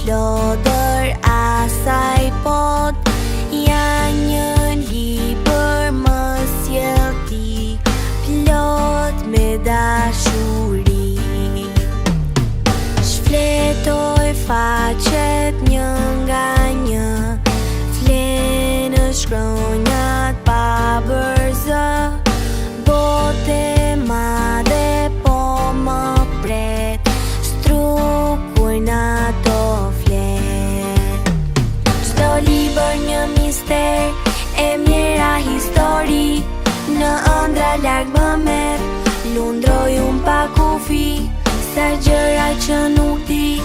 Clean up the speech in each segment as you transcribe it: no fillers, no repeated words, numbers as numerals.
Lodër asaj pot, ja një libër më sjell ti, plot me dashuri. Shfletoj faqet një nga një, flenë shkronjat pa bërzë, bote madhe po më pret, strukur në ato libër një mister, e mjera histori, në ëndra larg më merr, lundroj unë pa kufi, sa gjëra që nuk di,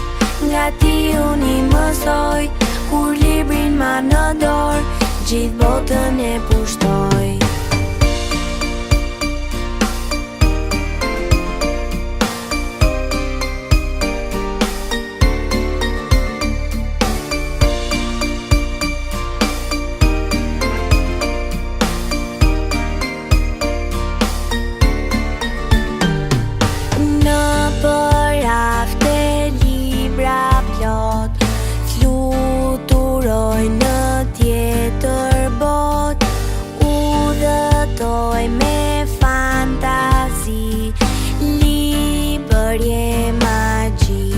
nga ti unë i mësoj, kur librin ma në dorë, gjithë botën e pushtoj. Me fantazi, libërje magji,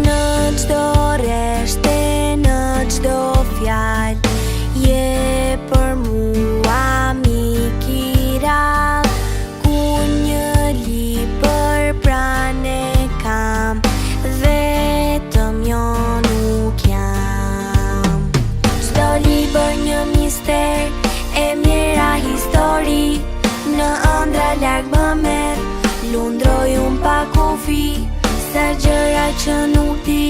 në çdo rreshte, në çdo fjalë, je për mua mik i rrallë, ku një libër pranë kam, vetëm jo nuk jam. Çdo libër një mister, e mjera histori, në ëndra larg më merr, lundroj unë pa kufi, sa gjëra që nuk di,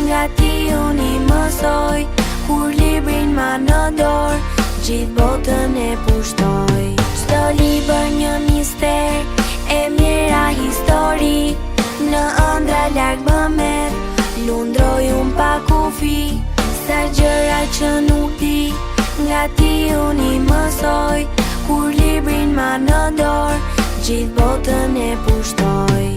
nga ti unë i mësoj, kur librin ma në dorë, gjithë botën e pushtoj. Çdo libër një mister, e mjera histori, në ëndra larg më merr, lundroj unë pa kufi, sa gjëra që nuk di, nga ti unë i mësoj, kur librin ma në dorë, gjithë botën e pushtoj.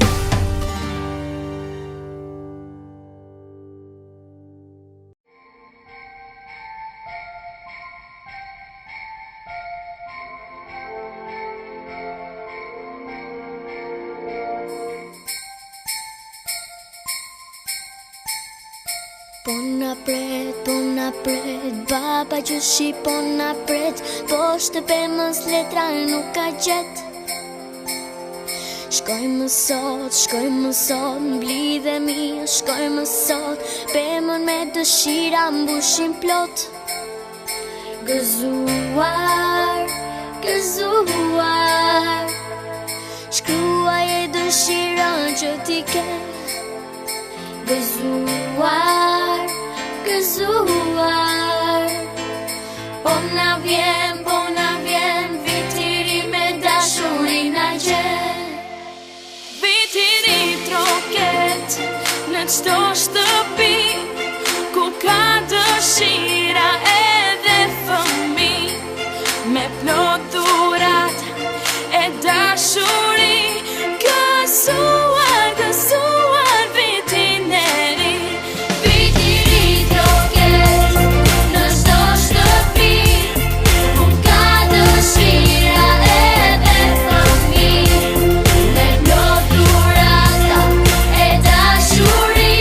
Po na pret, baba gjyshi po na pret, po shtëpemës letra nuk ka gjet. Shkojmë sot, mblidhemi, shkojmë sot, pemën me dëshira mbushim plot. Gëzuar, shkruaje dëshirën që ti ke. Gëzuar, po na vjen, vitiri me dashuri na gjen. Vitiri troket në çdo shtëpi, ku ka dëshira edhe fëmijë, me plot dhurat e dashuri. Gëzuar vitin e ri. Vitiri troket në çdo shtëpi, ku ka dëshira edhe fëmijë, me plot dhurata e dashuri.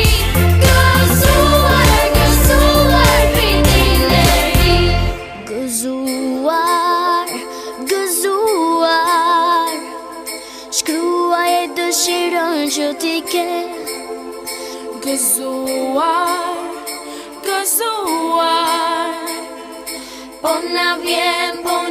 gëzuar. Po na vjen, po